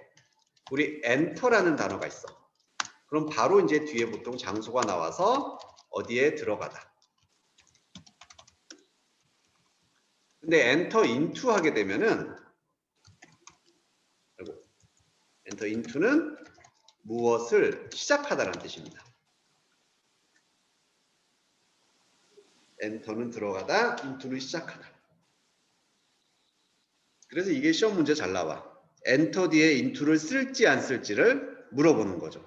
우리 enter라는 단어가 있어. 그럼 바로 이제 뒤에 보통 장소가 나와서 어디에 들어가다. 근데 enter into 하게 되면은 enter into는 무엇을 시작하다라는 뜻입니다. enter는 들어가다, into는 시작하다. 그래서 이게 시험 문제 잘 나와. enter 뒤에 into를 쓸지 안 쓸지를 물어보는 거죠.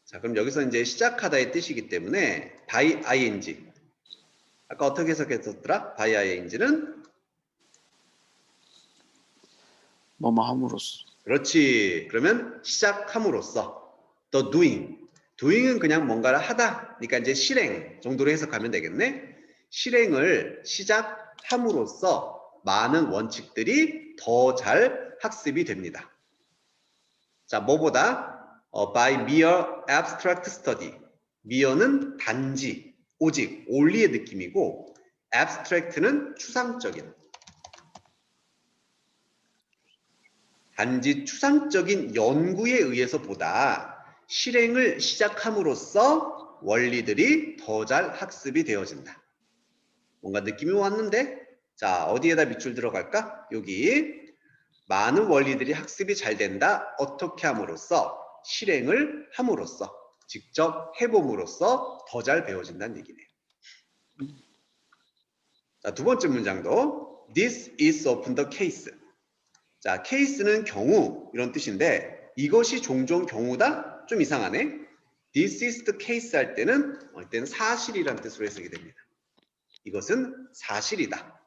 자, 그럼 여기서 이제 시작하다의 뜻이기 때문에 by ing. 아까 어떻게 해석했었더라? by ing는 뭐뭐 함으로써. 그렇지. 그러면 시작함으로써 the doing. doing은 그냥 뭔가를 하다. 그러니까 이제 실행 정도로 해석하면 되겠네. 실행을 시작함으로써 많은 원칙들이 더 잘 학습이 됩니다. 자, 뭐보다? by mere abstract study. mere는 단지, 오직, only의 느낌이고 abstract는 추상적인. 단지 추상적인 연구에 의해서 보다 실행을 시작함으로써 원리들이 더 잘 학습이 되어진다. 뭔가 느낌이 왔는데? 자, 어디에다 밑줄 들어갈까? 여기. 많은 원리들이 학습이 잘 된다. 어떻게 함으로써? 실행을 함으로써. 직접 해봄으로써 더 잘 배워진다는 얘기네요. 자, 두 번째 문장도 This is often the case. 자, case는 경우 이런 뜻인데 이것이 종종 경우다? 좀 이상하네. This is the case 할 때는 이때는 사실이라는 뜻으로 해석이 됩니다. 이것은 사실이다.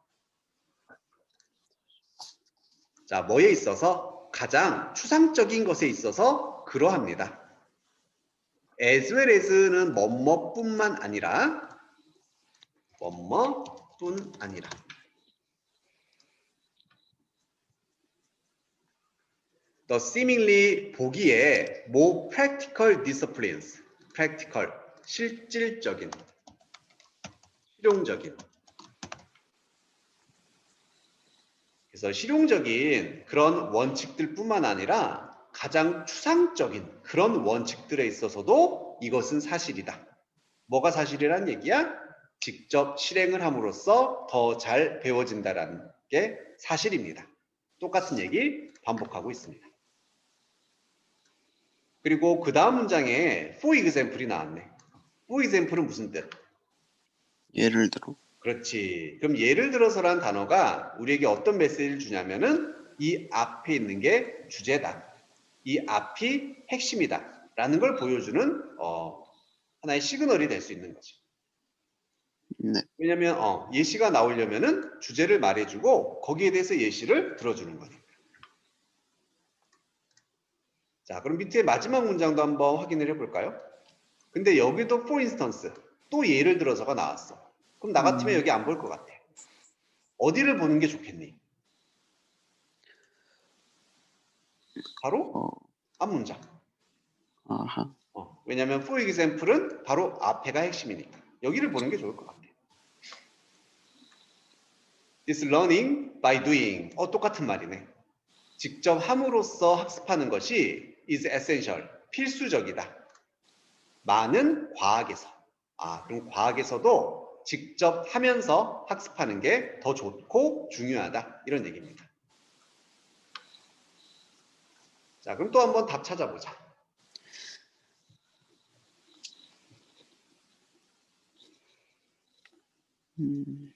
자, 뭐에 있어서? 가장 추상적인 것에 있어서 그러합니다. as well as는 뭐뭐뿐만 아니라 뭐뭐뿐 아니라 the seemingly 보기에 more practical disciplines practical 실질적인 실용적인 그래서 실용적인 그런 원칙들 뿐만 아니라 가장 추상적인 그런 원칙들에 있어서도 이것은 사실이다. 뭐가 사실이란 얘기야? 직접 실행을 함으로써 더 잘 배워진다라는 게 사실입니다. 똑같은 얘기 반복하고 있습니다. 그리고 그 다음 문장에 for example이 나왔네. for example은 무슨 뜻? 예를 들어. 그렇지. 그럼 예를 들어서라는 단어가 우리에게 어떤 메시지를 주냐면은 이 앞에 있는 게 주제다. 이 앞이 핵심이다. 라는 걸 보여주는 하나의 시그널이 될 수 있는 거죠. 네. 왜냐면 예시가 나오려면은 주제를 말해주고 거기에 대해서 예시를 들어주는 거니까. 자, 그럼 밑에 마지막 문장도 한번 확인을 해볼까요? 근데 여기도 for instance, 또 예를 들어서가 나왔어. 그럼 나 같으면 여기 안 볼 것 같아. 어디를 보는 게 좋겠니? 바로 어, 앞 문장. 아하. 왜냐면 for example은 바로 앞에가 핵심이니까. 여기를 보는 게 좋을 것 같아. This learning by doing. 똑같은 말이네. 직접 함으로써 학습하는 것이 is essential. 필수적이다. 많은 과학에서. 그럼 과학에서도 직접 하면서 학습하는 게 더 좋고 중요하다. 이런 얘기입니다. 자, 그럼 또 한번 답 찾아보자. 음,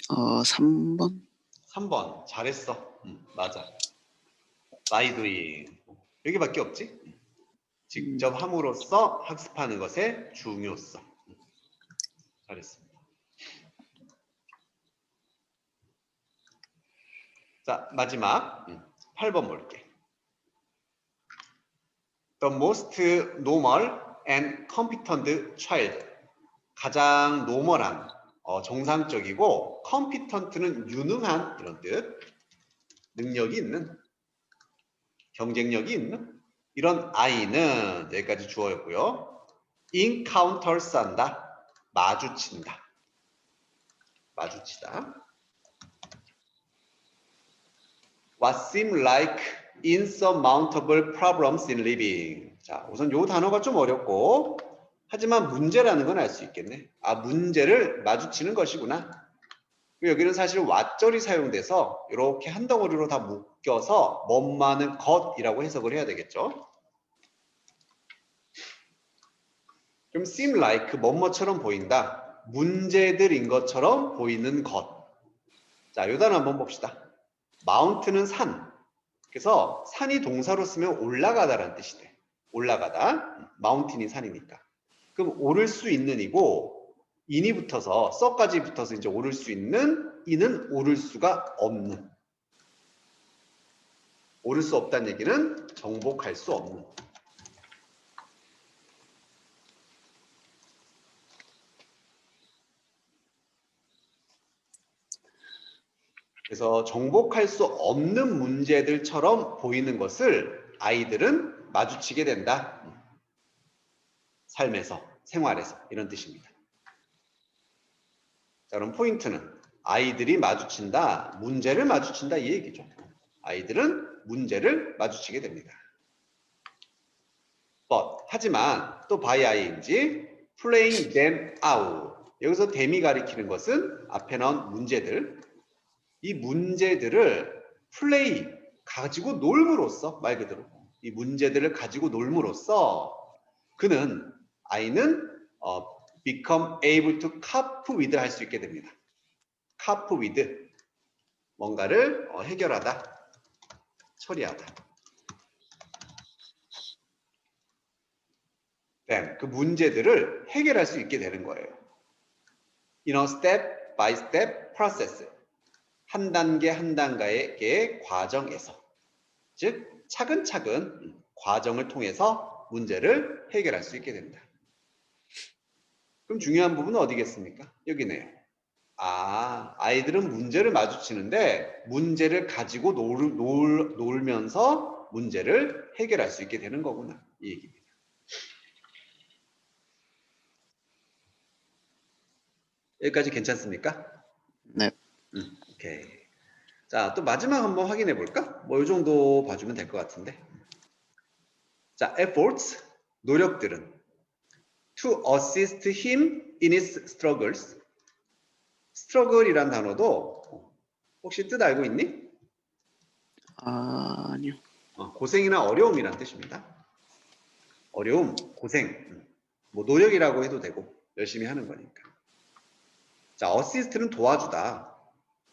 3번? 3번. 잘했어. 맞아. by doing. 여기밖에 없지? 직접 함으로써 학습하는 것의 중요성. 잘했습니다. 자, 마지막 8번 볼게. The most normal and competent child. 가장 노멀한, 정상적이고 competent는 유능한 이런 뜻. 능력이 있는, 경쟁력이 있는 이런 아이는 여기까지 주어였고요. encounters 한다. 마주친다. 마주치다. What seem like insurmountable problems in living. 자, 우선 요 단어가 좀 어렵고 하지만 문제라는 건 알 수 있겠네. 문제를 마주치는 것이구나. 여기는 사실 what절이 사용돼서 이렇게 한 덩어리로 다 묶여서 뭐많은 것이라고 해석을 해야 되겠죠. 그럼 seem like 뭐뭐처럼 보인다. 문제들인 것처럼 보이는 것. 자, 요 단어 한번 봅시다. 마운트는 산. 그래서 산이 동사로 쓰면 올라가다라는 뜻이 돼. 올라가다. 마운틴이 산이니까. 그럼 오를 수 있는 이고 인이 붙어서 써까지 붙어서 이제 오를 수 있는 이는 오를 수가 없는. 오를 수 없다는 얘기는 정복할 수 없는. 그래서 정복할 수 없는 문제들처럼 보이는 것을 아이들은 마주치게 된다. 삶에서, 생활에서 이런 뜻입니다. 자, 그럼 포인트는 아이들이 마주친다, 문제를 마주친다 이 얘기죠. 아이들은 문제를 마주치게 됩니다. But, 하지만 또 by ing, playing them out. 여기서 them이 가리키는 것은 앞에 나온 문제들. 이 문제들을 플레이, 가지고 놀므로써 말 그대로 이 문제들을 가지고 놀므로써 그는 아이는 become able to cope with 할 수 있게 됩니다. cope with 뭔가를 해결하다, 처리하다. Then 그 문제들을 해결할 수 있게 되는 거예요. In a step by step process. 한 단계 한 단계의 과정에서, 즉 차근차근 과정을 통해서 문제를 해결할 수 있게 됩니다. 그럼 중요한 부분은 어디겠습니까? 여기네요. 아이들은 문제를 마주치는데 문제를 가지고 놀면서 문제를 해결할 수 있게 되는 거구나. 이 얘기입니다. 여기까지 괜찮습니까? 네. 오케이. 자, 또 마지막 한번 확인해 볼까? 뭐 이 정도 봐주면 될 것 같은데. 자, efforts, 노력들은 to assist him in his struggles. struggle이란 단어도 혹시 뜻 알고 있니? 아니요. 고생이나 어려움이란 뜻입니다. 어려움, 고생, 뭐 노력이라고 해도 되고 열심히 하는 거니까. 자, assist는 도와주다.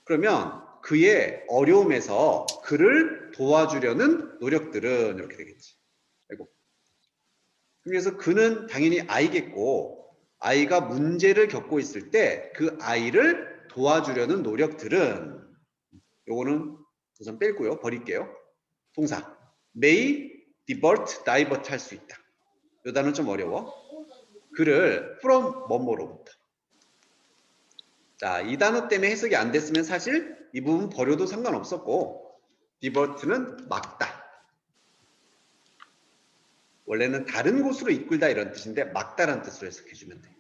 그러면 그의 어려움에서 그를 도와주려는 노력들은 이렇게 되겠지. 아이고. 그래서 그는 당연히 아이겠고 아이가 문제를 겪고 있을 때 그 아이를 도와주려는 노력들은 요거는 우선 뺄고요. 버릴게요. 동사 may divert 할 수 있다. 요 단어는 좀 어려워. 그를 from 뭐뭐로부터. 자, 이 단어 때문에 해석이 안 됐으면 사실 이 부분 버려도 상관없었고 divert는 막다. 원래는 다른 곳으로 이끌다 이런 뜻인데 막다란 뜻으로 해석해주면 돼.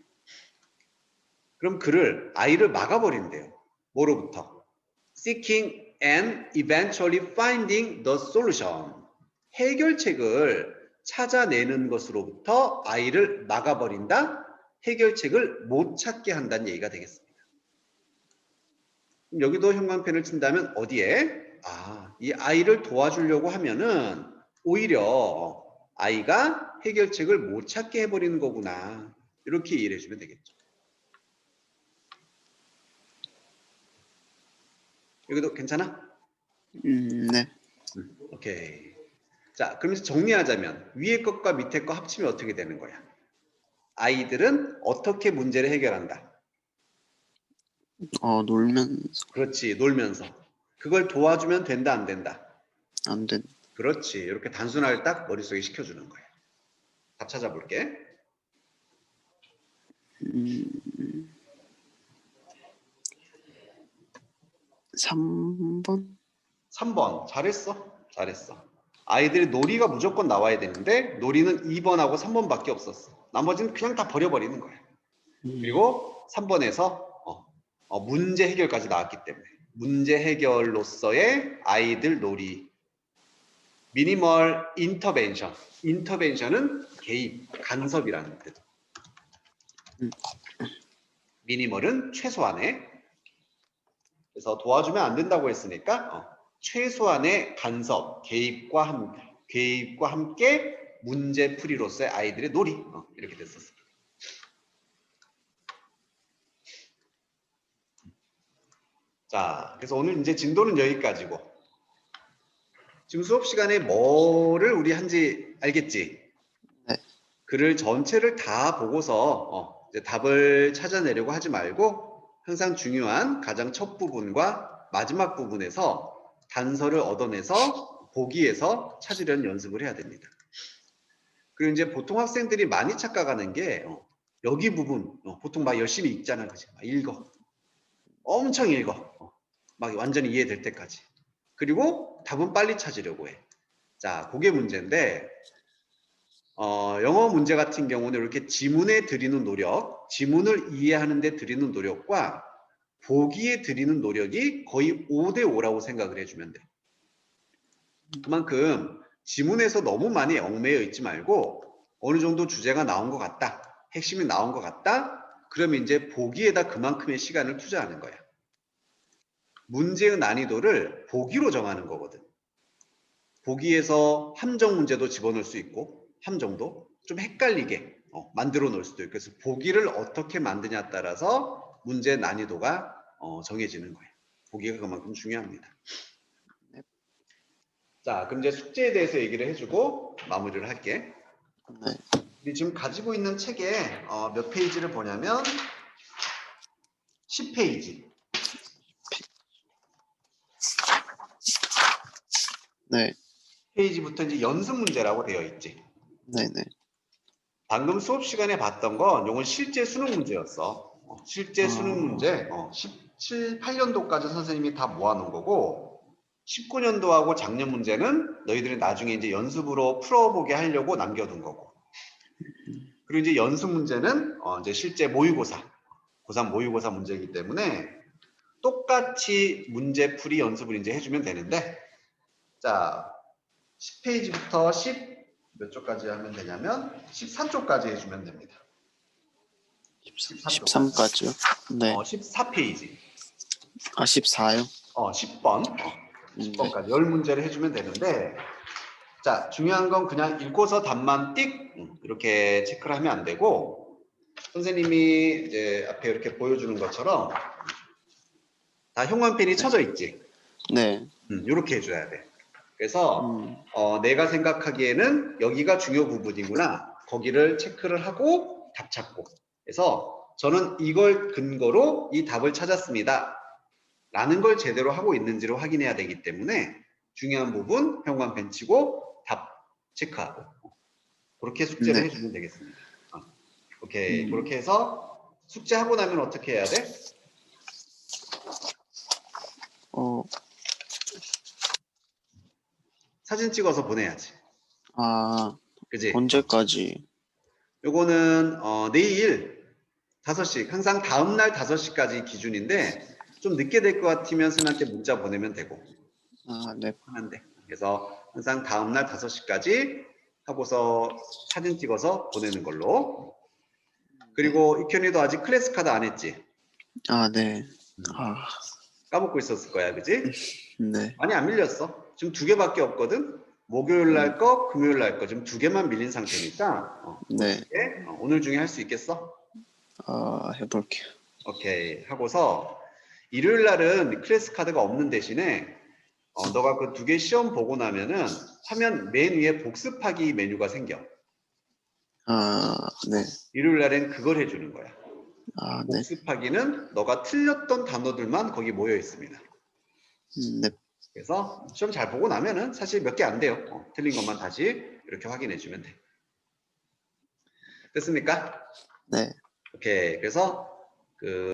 그럼 그를 아이를 막아버린대요. 뭐로부터? Seeking and eventually finding the solution. 해결책을 찾아내는 것으로부터 아이를 막아버린다. 해결책을 못 찾게 한다는 얘기가 되겠습니다. 그럼 여기도 형광펜을 친다면 어디에? 이 아이를 도와주려고 하면은 오히려 아이가 해결책을 못 찾게 해버리는 거구나. 이렇게 이해를 해주면 되겠죠. 여기도 괜찮아? 네. 오케이. 자, 그러면서 정리하자면 위에 것과 밑에 거 합치면 어떻게 되는 거야? 아이들은 어떻게 문제를 해결한다? 놀면서. 그렇지, 놀면서. 그걸 도와주면 된다, 안 된다? 안 된. 그렇지. 이렇게 단순하게 딱 머릿속에 식혀주는 거야. 답 찾아볼게. 3번? 3번. 잘했어. 잘했어. 아이들이 놀이가 무조건 나와야 되는데 놀이는 2번하고 3번밖에 없었어. 나머지는 그냥 다 버려버리는 거야. 그리고 3번에서 문제 해결까지 나왔기 때문에 문제 해결로서의 아이들 놀이. 미니멀 인터벤션. 인터벤션은 개입, 간섭이라는 뜻. 미니멀은 최소한의. 그래서 도와주면 안 된다고 했으니까 최소한의 간섭, 개입과 함께 문제풀이로서의 아이들의 놀이. 이렇게 됐었어요. 자, 그래서 오늘 이제 진도는 여기까지고. 지금 수업 시간에 뭐를 우리 한지 알겠지? 네. 글을 전체를 다 보고서 이제 답을 찾아내려고 하지 말고 항상 중요한 가장 첫 부분과 마지막 부분에서 단서를 얻어내서 보기에서 찾으려는 연습을 해야 됩니다. 그리고 이제 보통 학생들이 많이 착각하는 게 여기 부분 보통 막 열심히 읽잖아, 그치? 막 읽어, 엄청 읽어, 막 완전히 이해될 때까지. 그리고 답은 빨리 찾으려고 해. 자, 그게 문제인데 영어 문제 같은 경우는 이렇게 지문에 들이는 노력, 지문을 이해하는 데 들이는 노력과 보기에 들이는 노력이 거의 5대5라고 생각을 해주면 돼. 그만큼 지문에서 너무 많이 얽매여 있지 말고 어느 정도 주제가 나온 것 같다, 핵심이 나온 것 같다, 그러면 이제 보기에다 그만큼의 시간을 투자하는 거야. 문제의 난이도를 보기로 정하는 거거든. 보기에서 함정 문제도 집어넣을 수 있고 함정도 좀 헷갈리게 만들어 놓을 수도 있고, 그래서 보기를 어떻게 만드냐에 따라서 문제 난이도가 정해지는 거예요. 보기가 그만큼 중요합니다. 자, 그럼 이제 숙제에 대해서 얘기를 해주고 마무리를 할게. 네. 우리 지금 가지고 있는 책에 몇 페이지를 보냐면 10페이지. 네. 페이지부터 이제 연습 문제라고 되어 있지. 네네. 방금 수업 시간에 봤던 건 이건 실제 수능 문제였어. 실제 수능 문제 17, 18년도까지 선생님이 다 모아놓은 거고 19년도하고 작년 문제는 너희들이 나중에 이제 연습으로 풀어보게 하려고 남겨둔 거고 그리고 이제 연습 문제는 이제 실제 모의고사 고3 모의고사 문제이기 때문에 똑같이 문제풀이 연습을 이제 해주면 되는데 자 10페이지부터 10 몇 쪽까지 하면 되냐면 13쪽까지 해주면 됩니다. 13까지요? 네. 14페이지. 아, 14요? 10번. 10번까지 10문제를 해주면 되는데, 자, 중요한 건 그냥 읽고서 답만 띡, 이렇게 체크를 하면 안 되고, 선생님이 이제 앞에 이렇게 보여주는 것처럼, 다 형광펜이 쳐져 있지? 네. 이렇게 해줘야 돼. 그래서, 내가 생각하기에는 여기가 중요 부분이구나. 거기를 체크를 하고 답 찾고. 그래서 저는 이걸 근거로 이 답을 찾았습니다. 라는 걸 제대로 하고 있는지를 확인해야 되기 때문에 중요한 부분 형광펜 치고 답 체크하고 그렇게 숙제를 네. 해주면 되겠습니다. 오케이. 그렇게 해서 숙제하고 나면 어떻게 해야 돼? 사진 찍어서 보내야지. 그지? 언제까지? 요거는 내일 5시 항상 다음날 5시까지 기준인데 좀 늦게 될 것 같으면 선생님한테 문자 보내면 되고 네. 하면 돼. 그래서 항상 다음날 5시까지 하고서 사진 찍어서 보내는 걸로. 그리고 익현이도 아직 클래스 카드 안 했지? 네. 까먹고 있었을 거야, 그지? 네. 많이 안 밀렸어. 지금 2개밖에 없거든? 목요일 날 거, 금요일 날 거. 지금 2개만 밀린 상태니까. 네. 오늘 중에 할 수 있겠어? 해볼게요. 오케이. 하고서 일요일 날은 클래스 카드가 없는 대신에 너가 그 2개 시험 보고 나면은 화면 맨 위에 복습하기 메뉴가 생겨. 네. 일요일 날엔 그걸 해주는 거야. 네. 복습하기는 너가 틀렸던 단어들만 거기 모여 있습니다. 네. 그래서 시험 잘 보고 나면은 사실 몇 개 안 돼요. 틀린 것만 다시 이렇게 확인해 주면 돼. 됐습니까? 네. 오케이. 그래서